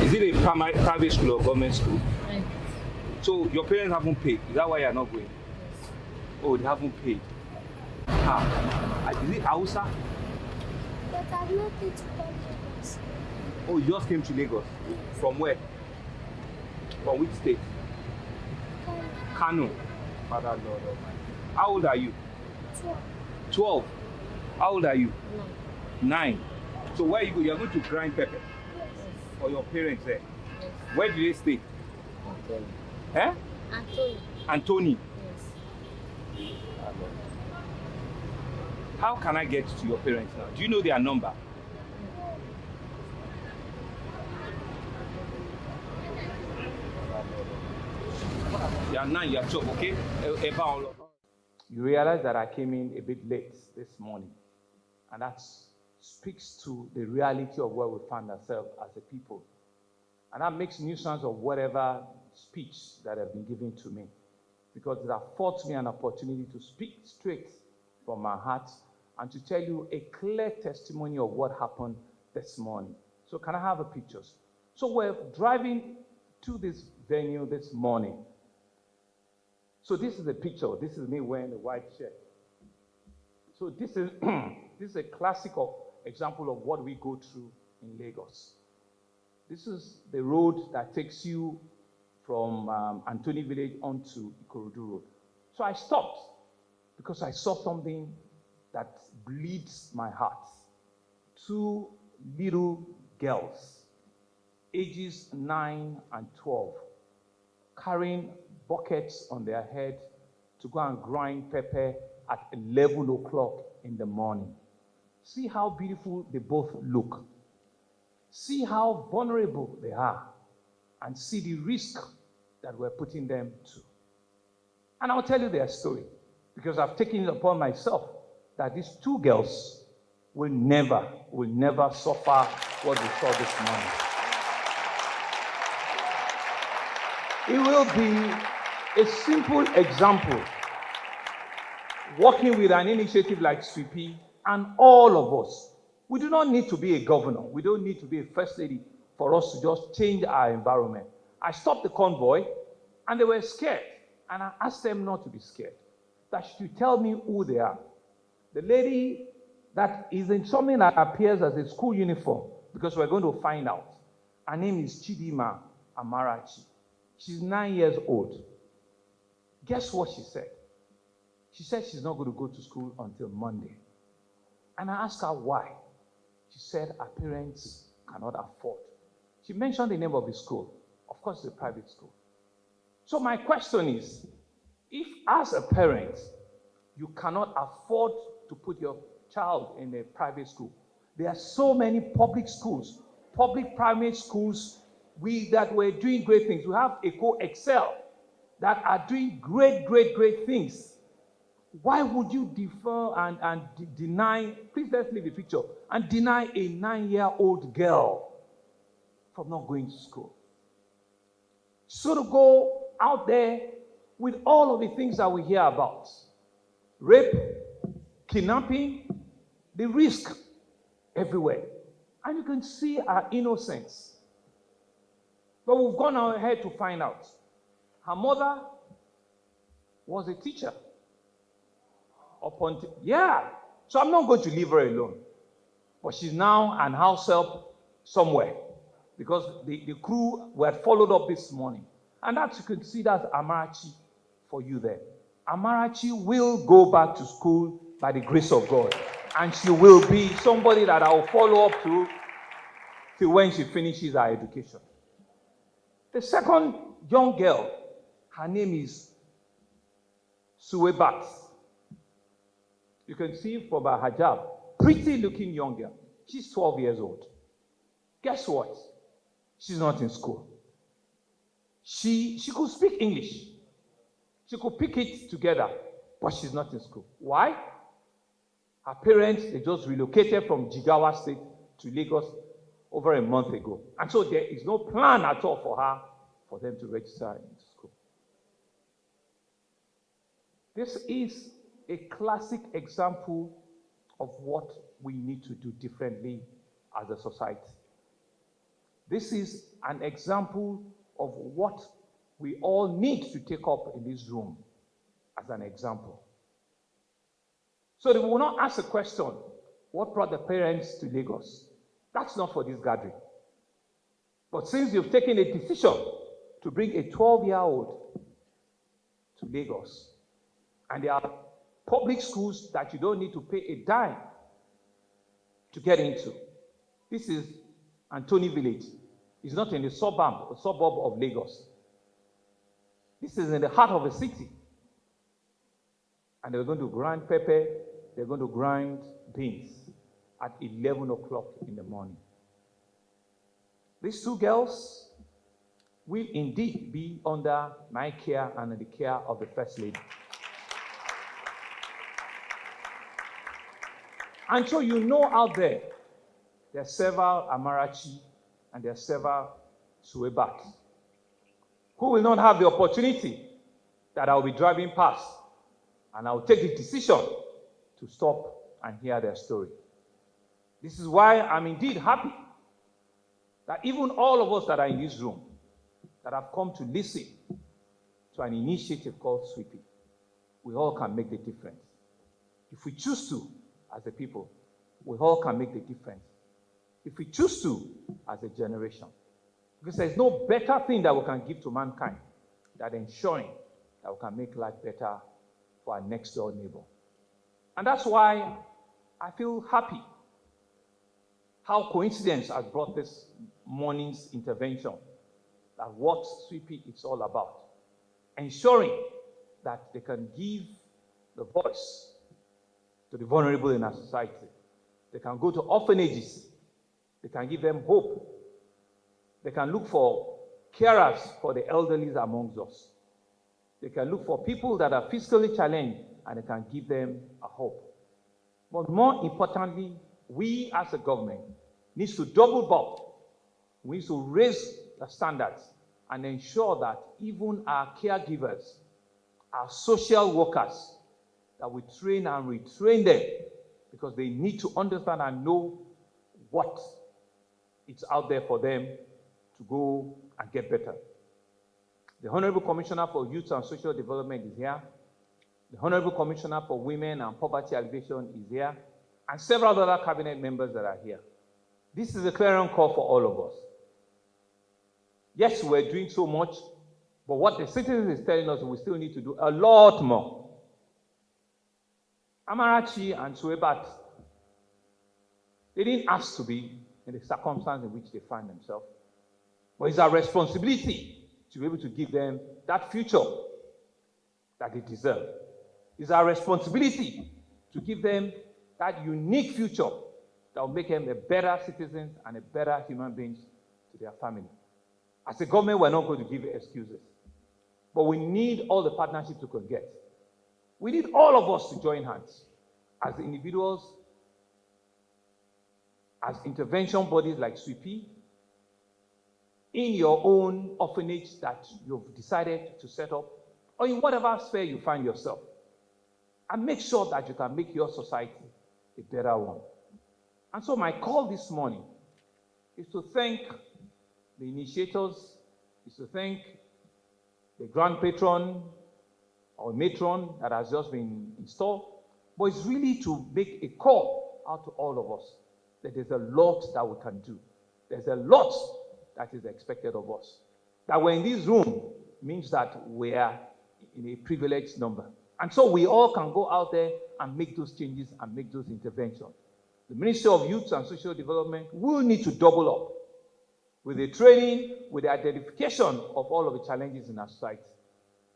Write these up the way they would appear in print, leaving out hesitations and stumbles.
Is it a private school or government school? Right. So your parents haven't paid. Is that why you're not going? Yes. Oh, they haven't paid. How? Is it Hausa? But I've not paid to come Lagos. Oh, you just came to Lagos? Yes. From where? From which state? Kano. Kano. Father Lord Almighty. How old are you? 12. 12. How old are you? No. 9. So where you go? You're going to grind pepper Yes. for your parents there. Yes. Where do they stay? Anthony. Eh? Anthony. Anthony. Yes. How can I get to your parents now? Do you know their number? You are 9, you are 12, okay? You realize that I came in a bit late this morning, and that speaks to the reality of where we find ourselves as a people. And that makes nuisance of whatever speech that have been given to me, because it affords me an opportunity to speak straight from my heart and to tell you a clear testimony of what happened this morning. So can I have the pictures? So we're driving to this venue this morning. So this is a picture. This is me wearing a white shirt. So this is this is a classic example of what we go through in Lagos. This is the road that takes you from Anthony Village onto Ikorodu Road. So I stopped because I saw something that bleeds my heart. 2 little girls, ages 9 and 12, carrying buckets on their head to go and grind pepper at 11 o'clock in the morning. See how beautiful they both look. See how vulnerable they are, and see the risk that we're putting them to. And I'll tell you their story, because I've taken it upon myself that these 2 girls will never suffer what we saw this morning. It will be a simple example, working with an initiative like Sweepy and all of us. We do not need to be a governor. We don't need to be a first lady for us to just change our environment. I stopped the convoy, and they were scared. And I asked them not to be scared, that she should tell me who they are. The lady that is in something that appears as a school uniform, because we're going to find out. Her name is Chidima Amarachi. She's 9 years old. Guess what she said? She said she's not going to go to school until Monday. And I asked her why. She said her parents cannot afford. She mentioned the name of the school. Of course, it's a private school. So my question is, if as a parent, you cannot afford to put your child in a private school, there are so many public schools, public primary schools, that were doing great things. We have Eco Excel that are doing great things. Why would you defer and deny, please let's leave the picture, and deny a 9-year-old girl from not going to school? So to go out there with all of the things that we hear about, rape, kidnapping, the risk everywhere. And you can see our innocence. But we've gone ahead to find out. Her mother was a teacher. So I'm not going to leave her alone. But she's now an house help somewhere, because the crew were followed up this morning. And that you can see, that's Amarachi for you there. Amarachi will go back to school by the grace of God. And she will be somebody that I will follow up to till when she finishes her education. The second young girl, her name is Suwebat. You can see from her hijab, pretty looking young girl. She's 12 years old. Guess what? She's not in school. She could speak English. She could pick it together, but she's not in school. Why? Her parents, they just relocated from Jigawa State to Lagos over a month ago. And so there is no plan at all for her, for them to register into school. This is a classic example of what we need to do differently as a society. This is an example of what we all need to take up in this room as an example. So they will not ask a question, what brought the parents to Lagos? That's not for this gathering. But since you've taken a decision to bring a 12-year-old to Lagos, and there are public schools that you don't need to pay a dime to get into. This is Antony Village. It's not in the suburb of Lagos. This is in the heart of a city. And they're going to grind pepper, they're going to grind beans at 11 o'clock in the morning. These two girls will indeed be under my care and the care of the First Lady. And so you know out there are several Amarachi and there are several Suebat who will not have the opportunity that I'll be driving past and I'll take the decision to stop and hear their story. This is why I'm indeed happy that even all of us that are in this room that have come to listen to an initiative called Sweeping, we all can make the difference. If we choose to, as a people, we all can make the difference. If we choose to, as a generation. Because there's no better thing that we can give to mankind than ensuring that we can make life better for our next door neighbor. And that's why I feel happy how coincidence has brought this morning's intervention, that what Sweepy is all about. Ensuring that they can give the voice to the vulnerable in our society. They can go to orphanages. They can give them hope. They can look for carers for the elderly amongst us. They can look for people that are physically challenged and they can give them a hope. But more importantly, we as a government need to double up. We need to raise the standards and ensure that even our caregivers, our social workers, that we train and retrain them because they need to understand and know what is out there for them to go and get better. The Honorable Commissioner for Youth and Social Development is here. The Honorable Commissioner for Women and Poverty Alleviation is here. And several other cabinet members that are here. This is a clarion call for all of us. Yes, we're doing so much, but what the citizens is telling us, we still need to do a lot more. Amarachi and Suebat, they didn't ask to be in the circumstance in which they find themselves. But it's our responsibility to be able to give them that future that they deserve. It's our responsibility to give them that unique future that will make them a better citizens and a better human beings to their family. As a government, we're not going to give excuses. But we need all the partnerships we can get. We need all of us to join hands as individuals, as intervention bodies like SWIPI, in your own orphanage that you've decided to set up, or in whatever sphere you find yourself. And make sure that you can make your society a better one. And so my call this morning is to thank the initiators, is to thank the grand patron or matron that has just been installed, but it's really to make a call out to all of us that there's a lot that we can do. There's a lot that is expected of us. That we're in this room means that we are in a privileged number. And so we all can go out there and make those changes and make those interventions. The Ministry of Youth and Social Development will need to double up with the training, with the identification of all of the challenges in our society.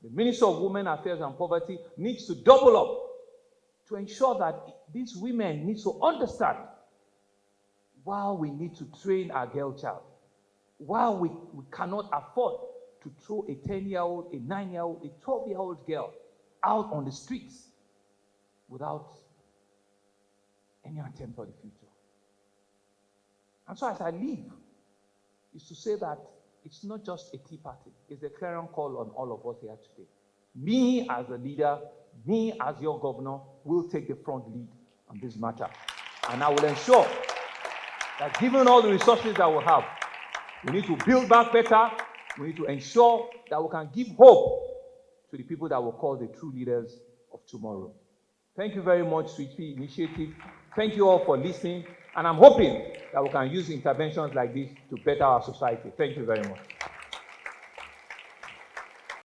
The Ministry of Women Affairs and Poverty needs to double up to ensure that these women need to understand while we need to train our girl child, while we cannot afford to throw a 10-year-old, a 9-year-old, a 12-year-old girl out on the streets without any attempt for the future. And so as I leave, is to say that it's not just a tea party, it's a clarion call on all of us here today. Me as a leader, me as your governor, will take the front lead on this matter. And I will ensure that given all the resources that we have, We need to build back better. We need to ensure that we can give hope to the people that will call the true leaders of tomorrow. Thank you very much, Sweet Pea Initiative. Thank you all for listening. And I'm hoping that we can use interventions like this to better our society. Thank you very much.